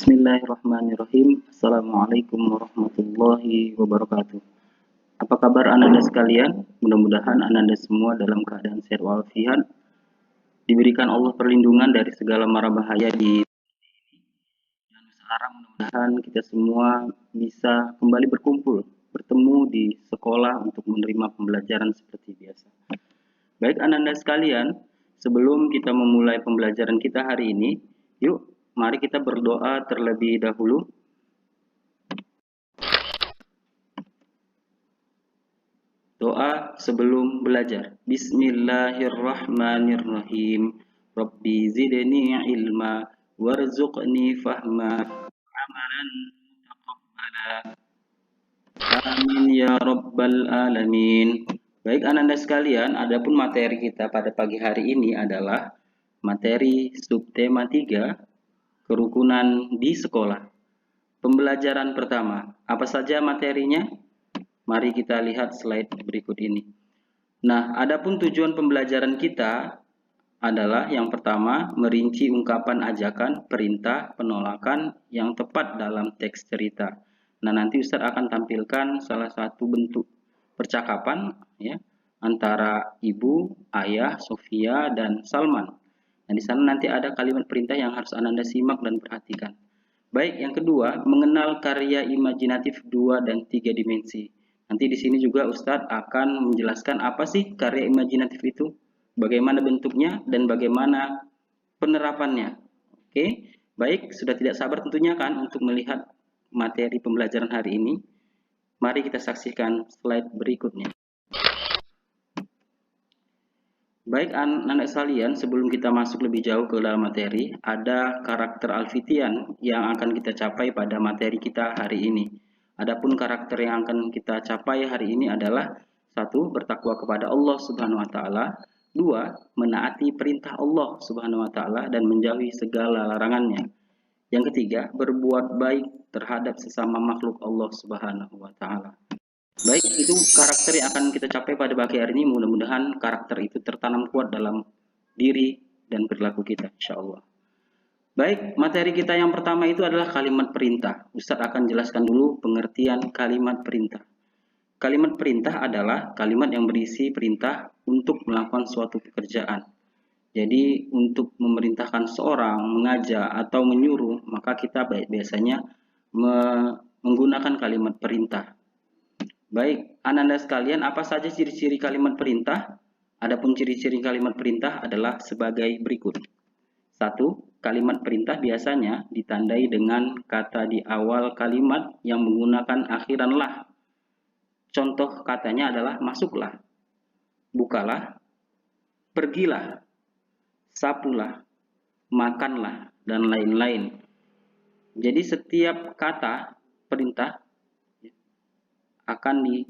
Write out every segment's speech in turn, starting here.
Bismillahirrahmanirrahim. Assalamualaikum warahmatullahi wabarakatuh. Apa kabar Ananda sekalian? Mudah-mudahan Ananda semua dalam keadaan sehat walafiat, diberikan Allah perlindungan dari segala mara bahaya di dan sekarang mudah-mudahan kita semua bisa kembali berkumpul, bertemu di sekolah untuk menerima pembelajaran seperti biasa. Baik Ananda sekalian, sebelum kita memulai pembelajaran kita hari ini, yuk mari kita berdoa terlebih dahulu. Doa sebelum belajar. Bismillahirrahmanirrahim. Rabbi zidni ilma warzuqni fahma amalan taqabbala. Amin ya rabbal alamin. Baik Ananda sekalian, adapun materi kita pada pagi hari ini adalah materi subtema 3, kerukunan di sekolah. Pembelajaran pertama. Apa saja materinya? Mari kita lihat slide berikut ini. Nah, adapun tujuan pembelajaran kita adalah yang pertama, merinci ungkapan ajakan, perintah, penolakan yang tepat dalam teks cerita. Nah, nanti Ustaz akan tampilkan salah satu bentuk percakapan ya antara ibu, ayah, Sofia, dan Salman. Nah, di sana nanti ada kalimat perintah yang harus Ananda simak dan perhatikan. Baik, yang kedua, mengenal karya imajinatif 2 dan 3 dimensi. Nanti di sini juga Ustadz akan menjelaskan apa sih karya imajinatif itu, bagaimana bentuknya, dan bagaimana penerapannya. Oke, baik, sudah tidak sabar tentunya kan untuk melihat materi pembelajaran hari ini. Mari kita saksikan slide berikutnya. Baik anak-anak sekalian, sebelum kita masuk lebih jauh ke dalam materi, ada karakter alfitian yang akan kita capai pada materi kita hari ini. Adapun karakter yang akan kita capai hari ini adalah 1. Bertakwa kepada Allah Subhanahu wa taala, 2. Menaati perintah Allah Subhanahu wa taala dan menjauhi segala larangannya. Yang ketiga, berbuat baik terhadap sesama makhluk Allah Subhanahu wa taala. Baik, itu karakter yang akan kita capai pada pagi hari ini. Mudah-mudahan karakter itu tertanam kuat dalam diri dan perilaku kita, insya Allah. Baik, materi kita yang pertama itu adalah kalimat perintah. Ustadz akan jelaskan dulu pengertian kalimat perintah. Kalimat perintah adalah kalimat yang berisi perintah untuk melakukan suatu pekerjaan. Jadi untuk memerintahkan seorang, mengajak atau menyuruh, maka kita biasanya menggunakan kalimat perintah. Baik, Ananda sekalian, apa saja ciri-ciri kalimat perintah? Adapun ciri-ciri kalimat perintah adalah sebagai berikut. 1. Kalimat perintah biasanya ditandai dengan kata di awal kalimat yang menggunakan akhiran lah. Contoh katanya adalah masuklah, bukalah, pergilah, sapulah, makanlah, dan lain-lain. Jadi setiap kata perintah akan ditandai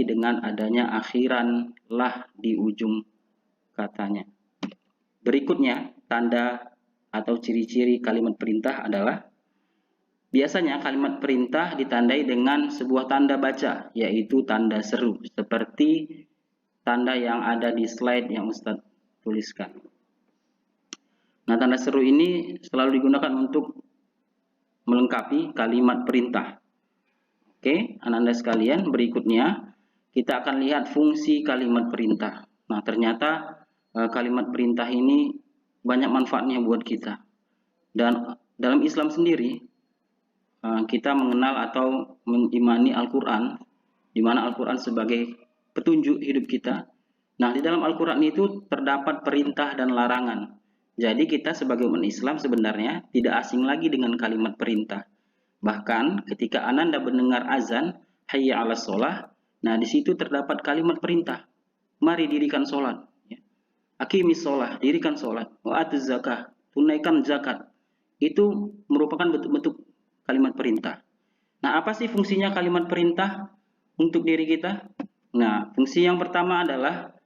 dengan adanya akhiran lah di ujung katanya. Berikutnya, tanda atau ciri-ciri kalimat perintah adalah biasanya kalimat perintah ditandai dengan sebuah tanda baca, yaitu tanda seru, seperti tanda yang ada di slide yang Ustadz tuliskan. Nah, tanda seru ini selalu digunakan untuk melengkapi kalimat perintah. Oke, anak-anak sekalian, berikutnya kita akan lihat fungsi kalimat perintah. Nah, ternyata kalimat perintah ini banyak manfaatnya buat kita. Dan dalam Islam sendiri, kita mengenal atau mengimani Al-Quran, di mana Al-Quran sebagai petunjuk hidup kita. Nah, di dalam Al-Quran itu terdapat perintah dan larangan. Jadi kita sebagai umat Islam sebenarnya tidak asing lagi dengan kalimat perintah. Bahkan ketika Ananda mendengar azan, hayya 'alas sholah, nah di situ terdapat kalimat perintah. Mari dirikan sholat. Aqimis sholah, dirikan sholat. Wa atuz zakah, tunaikan zakat. Itu merupakan bentuk-bentuk kalimat perintah. Nah, apa sih fungsinya kalimat perintah untuk diri kita? Nah, fungsi yang pertama adalah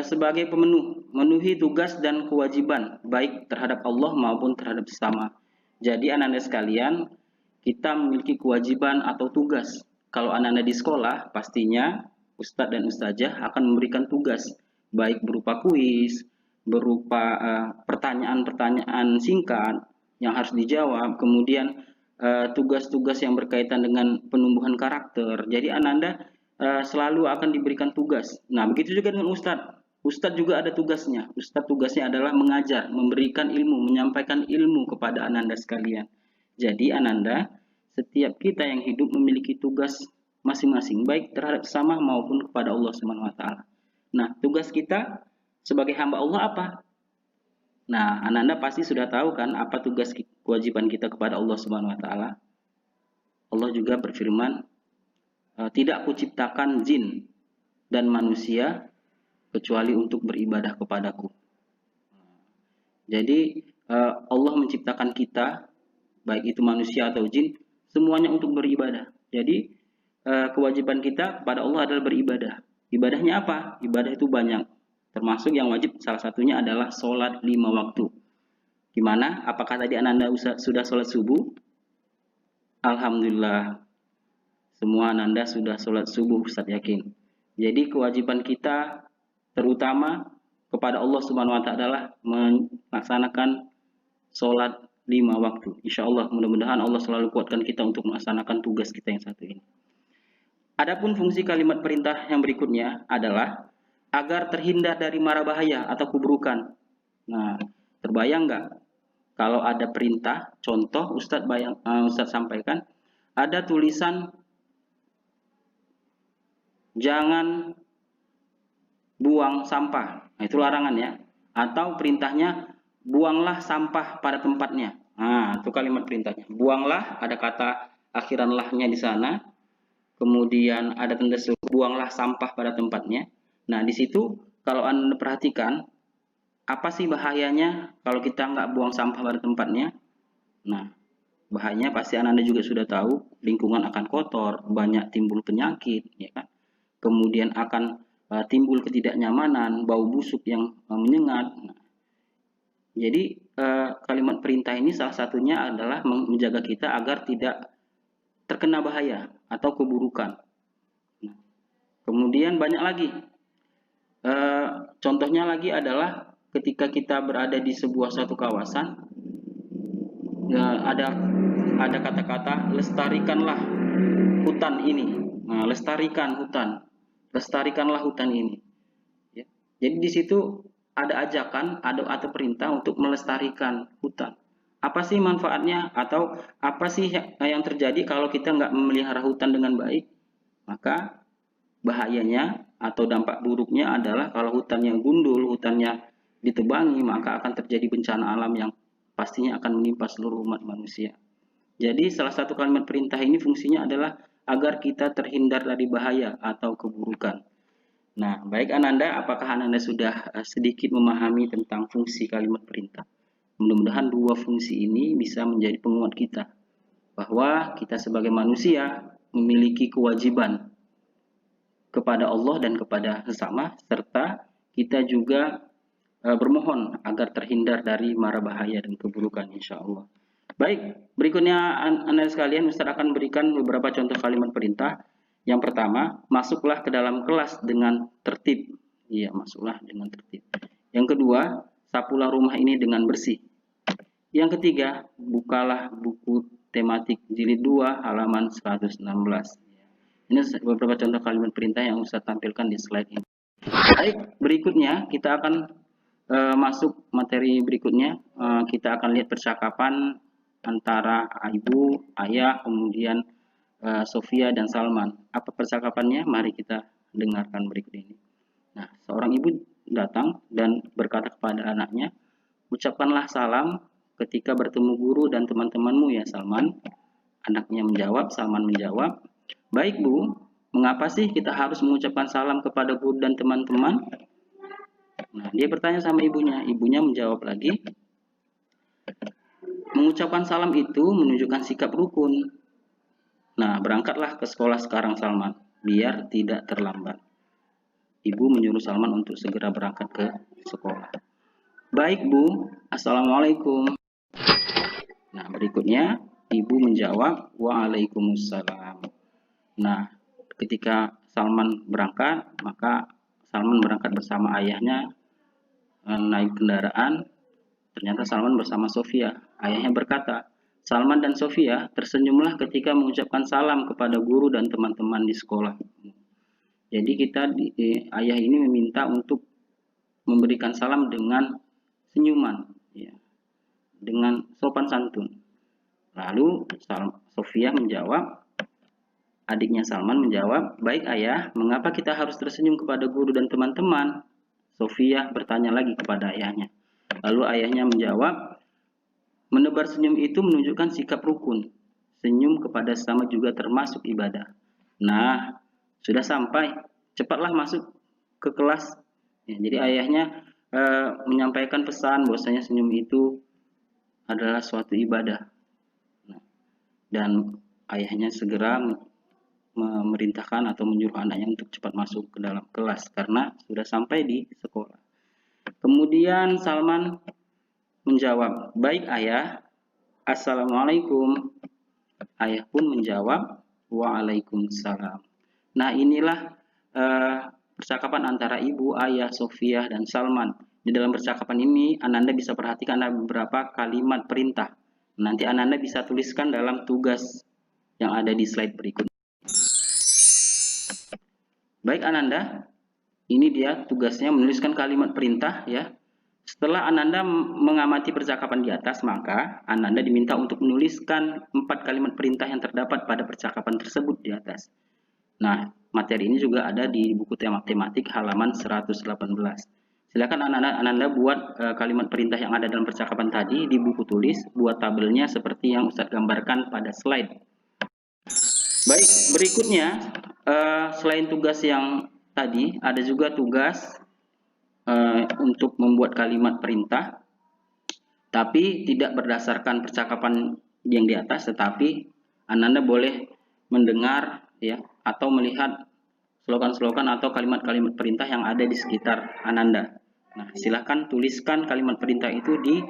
sebagai memenuhi tugas dan kewajiban baik terhadap Allah maupun terhadap sesama. Jadi anak-anak sekalian, kita memiliki kewajiban atau tugas. Kalau anak-anak di sekolah, pastinya Ustadz dan Ustazah akan memberikan tugas, baik berupa kuis, berupa pertanyaan-pertanyaan singkat, yang harus dijawab, kemudian tugas-tugas yang berkaitan dengan penumbuhan karakter. Jadi Ananda selalu akan diberikan tugas. Nah, begitu juga dengan Ustadz. Ustadz juga ada tugasnya. Ustadz tugasnya adalah mengajar, memberikan ilmu, menyampaikan ilmu kepada Ananda sekalian. Jadi Ananda, setiap kita yang hidup memiliki tugas masing-masing, baik terhadap sesama maupun kepada Allah Subhanahu wa taala. Nah, tugas kita sebagai hamba Allah apa? Nah, Ananda pasti sudah tahu kan apa tugas kewajiban kita kepada Allah Subhanahu wa taala. Allah juga berfirman, "Tidak kuciptakan jin dan manusia kecuali untuk beribadah kepadaku." Jadi Allah menciptakan kita, baik itu manusia atau jin, semuanya untuk beribadah. Jadi kewajiban kita kepada Allah adalah beribadah. Ibadahnya apa? Ibadah itu banyak. Termasuk yang wajib salah satunya adalah sholat 5 waktu. Gimana? Apakah tadi Ananda sudah sholat subuh? Alhamdulillah. Semua Ananda sudah sholat subuh, Ustaz yakin. Jadi kewajiban kita terutama kepada Allah Subhanahu wa taala adalah melaksanakan sholat 5 waktu. Insya Allah, mudah-mudahan Allah selalu kuatkan kita untuk melaksanakan tugas kita yang satu ini. Adapun fungsi kalimat perintah yang berikutnya adalah agar terhindar dari mara bahaya atau keburukan. Nah, terbayang nggak kalau ada perintah? Contoh Ustadz sampaikan, ada tulisan jangan buang sampah. Nah, itu larangan ya. Atau perintahnya buanglah sampah pada tempatnya. Nah, itu kalimat perintahnya. Buanglah, ada kata akhiran lahnya di sana. Kemudian ada tanda suruh, buanglah sampah pada tempatnya. Nah, di situ kalau Anda perhatikan, apa sih bahayanya kalau kita nggak buang sampah pada tempatnya? Nah, bahayanya pasti Anda juga sudah tahu, lingkungan akan kotor, banyak timbul penyakit, ya kan? Kemudian akan timbul ketidaknyamanan, bau busuk yang menyengat. Nah, jadi kalimat perintah ini salah satunya adalah menjaga kita agar tidak terkena bahaya atau keburukan. Nah, kemudian banyak lagi. Contohnya lagi adalah ketika kita berada di suatu kawasan, ada kata-kata lestarikanlah hutan ini. Nah, lestarikanlah hutan ini. Ya. Jadi di situ ada ajakan, atau perintah untuk melestarikan hutan. Apa sih manfaatnya atau apa sih yang terjadi kalau kita nggak memelihara hutan dengan baik? Maka bahayanya atau dampak buruknya adalah kalau hutannya gundul, hutannya ditebangi, maka akan terjadi bencana alam yang pastinya akan menimpa seluruh umat manusia. Jadi salah satu kalimat perintah ini fungsinya adalah agar kita terhindar dari bahaya atau keburukan. Nah, baik Ananda, apakah Ananda sudah sedikit memahami tentang fungsi kalimat perintah? Mudah-mudahan dua fungsi ini bisa menjadi penguat kita, bahwa kita sebagai manusia memiliki kewajiban kepada Allah dan kepada sesama, serta kita juga bermohon agar terhindar dari mara bahaya dan keburukan, insya Allah. Baik, berikutnya Anda sekalian, Ustaz akan berikan beberapa contoh kalimat perintah. Yang pertama, masuklah ke dalam kelas dengan tertib. Iya, masuklah dengan tertib. Yang kedua, sapulah rumah ini dengan bersih. Yang ketiga, bukalah buku tematik jilid 2 halaman 116. Ini beberapa contoh kalimat perintah yang Ustaz tampilkan di slide ini. Baik, berikutnya kita akan masuk materi berikutnya. Kita akan lihat percakapan antara ibu, ayah, kemudian Sofia dan Salman. Apa percakapannya? Mari kita dengarkan berikut ini. Nah, seorang ibu datang dan berkata kepada anaknya, ucapkanlah salam ketika bertemu guru dan teman-temanmu ya Salman. Anaknya menjawab, Salman menjawab, baik Bu, mengapa sih kita harus mengucapkan salam kepada guru dan teman-teman? Nah, dia bertanya sama ibunya. Ibunya menjawab lagi, mengucapkan salam itu menunjukkan sikap rukun. Nah, berangkatlah ke sekolah sekarang Salman, biar tidak terlambat. Ibu menyuruh Salman untuk segera berangkat ke sekolah. Baik Bu, Assalamualaikum. Nah, berikutnya ibu menjawab, Waalaikumsalam. Nah, ketika Salman berangkat, maka Salman berangkat bersama ayahnya naik kendaraan. Ternyata Salman bersama Sofia. Ayahnya berkata, Salman dan Sofia tersenyumlah ketika mengucapkan salam kepada guru dan teman-teman di sekolah. Jadi ayah ini meminta untuk memberikan salam dengan senyuman, ya, dengan sopan santun. Lalu Sofia menjawab, adiknya Salman menjawab, baik ayah, mengapa kita harus tersenyum kepada guru dan teman-teman? Sofia bertanya lagi kepada ayahnya. Lalu ayahnya menjawab, menebar senyum itu menunjukkan sikap rukun. Senyum kepada sesama juga termasuk ibadah. Nah, sudah sampai. Cepatlah masuk ke kelas. Ya, jadi ayahnya menyampaikan pesan bahwasanya senyum itu adalah suatu ibadah. Nah, dan ayahnya segera memerintahkan atau menyuruh anaknya untuk cepat masuk ke dalam kelas karena sudah sampai di sekolah. Kemudian Salman menjawab, baik ayah, assalamualaikum. Ayah pun menjawab, waalaikumsalam. Nah, inilah percakapan antara ibu, ayah, Sofia, dan Salman. Di dalam percakapan ini, Ananda bisa perhatikan ada beberapa kalimat perintah. Nanti Ananda bisa tuliskan dalam tugas yang ada di slide berikut. Baik Ananda, ini dia tugasnya menuliskan kalimat perintah ya. Setelah Ananda mengamati percakapan di atas, maka Ananda diminta untuk menuliskan 4 kalimat perintah yang terdapat pada percakapan tersebut di atas. Nah, materi ini juga ada di buku tematik halaman 118. Silakan Ananda buat kalimat perintah yang ada dalam percakapan tadi di buku tulis, buat tabelnya seperti yang Ustadz gambarkan pada slide. Baik, berikutnya selain tugas yang tadi, ada juga tugas untuk membuat kalimat perintah, tapi tidak berdasarkan percakapan yang di atas, tetapi Ananda boleh mendengar ya atau melihat slogan-slogan atau kalimat-kalimat perintah yang ada di sekitar Ananda. Nah, silahkan tuliskan kalimat perintah itu di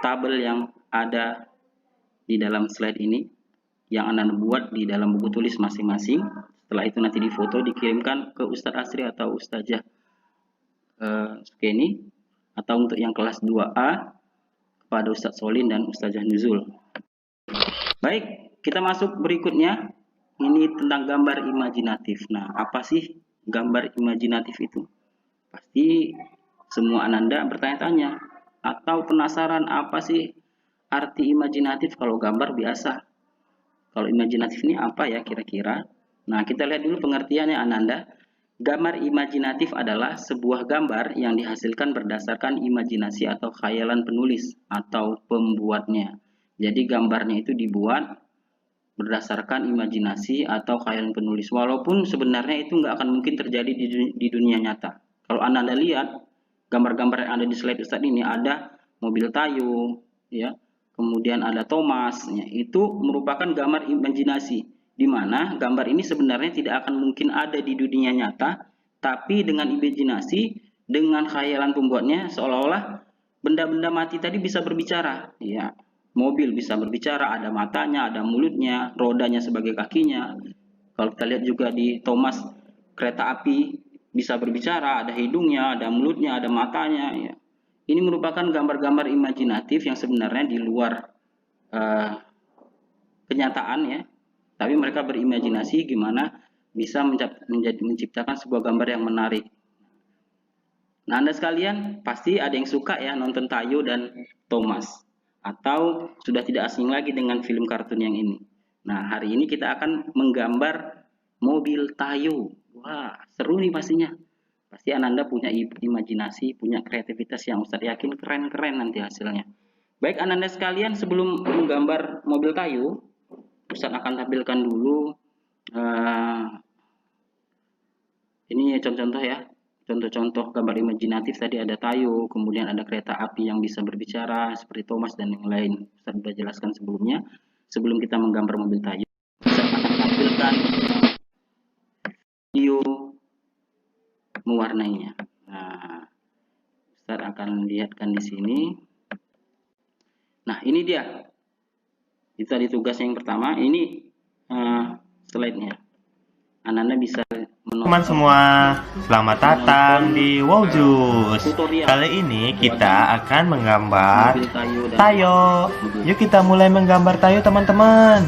tabel yang ada di dalam slide ini yang Ananda buat di dalam buku tulis masing-masing. Setelah itu nanti difoto dikirimkan ke Ustadz Asri atau Ustazah Sukeni, atau untuk yang kelas 2A kepada Ustadz Solin dan Ustazah Nuzul. Baik, kita masuk berikutnya. Ini tentang gambar imajinatif. Nah, apa sih gambar imajinatif itu? Pasti semua Ananda bertanya-tanya atau penasaran apa sih arti imajinatif kalau gambar biasa. Kalau imajinatif ini apa ya kira-kira? Nah, kita lihat dulu pengertiannya Ananda. Gambar imajinatif adalah sebuah gambar yang dihasilkan berdasarkan imajinasi atau khayalan penulis atau pembuatnya. Jadi gambarnya itu dibuat berdasarkan imajinasi atau khayalan penulis. Walaupun sebenarnya itu nggak akan mungkin terjadi di dunia nyata. Kalau Anda lihat gambar-gambar yang ada di slide Ustadz ini, ada mobil Tayo, ya, kemudian ada Thomas, ya, itu merupakan gambar imajinasi, di mana gambar ini sebenarnya tidak akan mungkin ada di dunia nyata, tapi dengan imajinasi, dengan khayalan pembuatnya, seolah-olah benda-benda mati tadi bisa berbicara, ya. Mobil bisa berbicara, ada matanya, ada mulutnya, rodanya sebagai kakinya. Kalau kita lihat juga di Thomas, kereta api bisa berbicara, ada hidungnya, ada mulutnya, ada matanya. Ya. Ini merupakan gambar-gambar imajinatif yang sebenarnya di luar kenyataan ya. Tapi mereka berimajinasi gimana bisa menciptakan sebuah gambar yang menarik. Nah, Anda sekalian pasti ada yang suka ya nonton Tayo dan Thomas. Atau sudah tidak asing lagi dengan film kartun yang ini. Nah, hari ini kita akan menggambar mobil Tayo. Wah, seru nih pastinya. Pasti Ananda punya imajinasi, punya kreativitas yang Ustadz yakin keren-keren nanti hasilnya. Baik Ananda sekalian, sebelum menggambar mobil Tayo, Ustadz akan tampilkan dulu ini contoh-contoh ya. Contoh-contoh gambar imajinatif tadi ada Tayo, kemudian ada kereta api yang bisa berbicara seperti Thomas dan yang lain. Ustaz sudah jelaskan sebelumnya. Sebelum kita menggambar mobil Tayo, Ustaz akan tampilkan video mewarnainya. Nah, Ustaz akan lihatkan di sini. Nah, ini dia. Itu tadi tugas yang pertama. Ini slide-nya. Anda bisa Teman semua, selamat datang di Wow Juice. Kali ini kita akan menggambar tayo. Yuk kita mulai menggambar tayo teman-teman.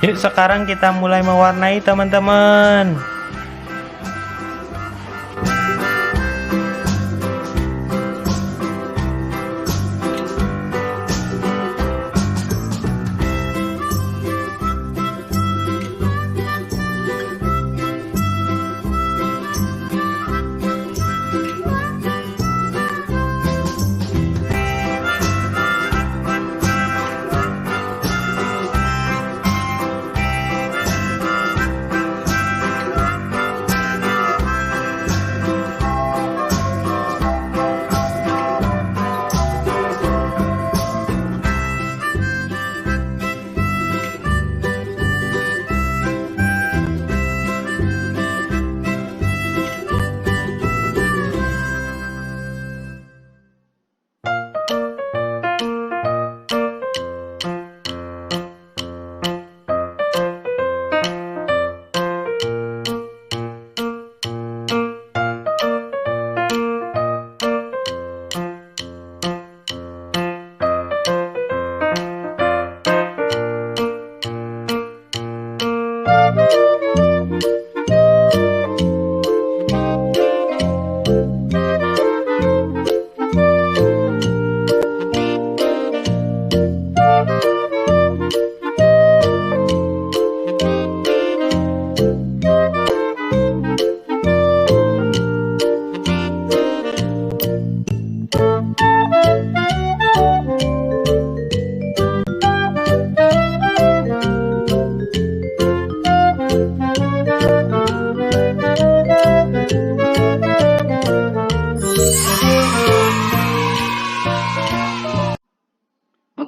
Yuk sekarang kita mulai mewarnai teman-teman.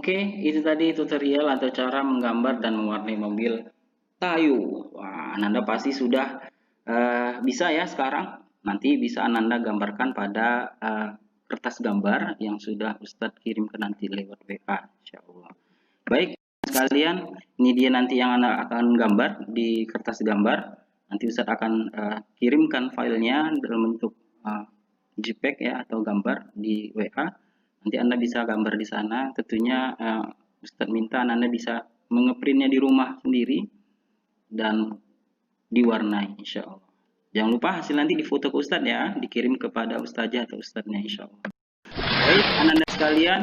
Oke, itu tadi tutorial atau cara menggambar dan mewarnai mobil Tayo. Wah, Ananda pasti sudah bisa ya sekarang. Nanti bisa Ananda gambarkan pada kertas gambar yang sudah Ustadz kirimkan nanti lewat WA, insya Allah. Baik sekalian, ini dia nanti yang Anda akan gambar di kertas gambar. Nanti Ustadz akan kirimkan filenya dalam bentuk JPEG ya atau gambar di WA. Nanti Anda bisa gambar di sana. Tentunya Ustadz minta Anda bisa mengeprintnya di rumah sendiri dan diwarnai insya Allah. Jangan lupa hasil nanti difoto ke Ustadz ya, dikirim kepada Ustazah atau Ustadznya insya Allah. Baik Anda sekalian,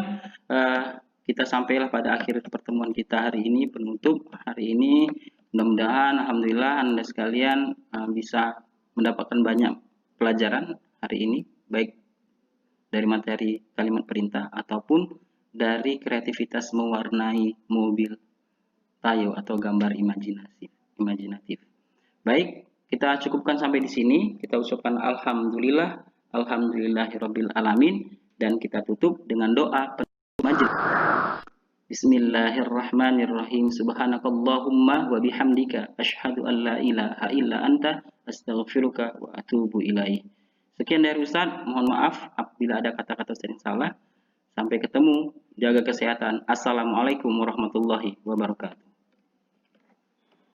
kita sampailah pada akhir pertemuan kita hari ini, penutup hari ini. Mudah-mudahan Alhamdulillah Anda sekalian bisa mendapatkan banyak pelajaran hari ini, baik dari materi kalimat perintah ataupun dari kreativitas mewarnai mobil Tayo atau gambar imajinatif. Baik, kita cukupkan sampai di sini. Kita ucapkan alhamdulillah, alhamdulillahirabbil alamin, dan kita tutup dengan doa penutup majelis. Bismillahirrahmanirrahim. Subhanakallahumma wa bihamdika asyhadu an la ilaha illa anta astaghfiruka wa atubu ilaih. Sekian dari Ustadz, mohon maaf apabila ada kata-kata yang salah. Sampai ketemu, jaga kesehatan. Assalamualaikum warahmatullahi wabarakatuh.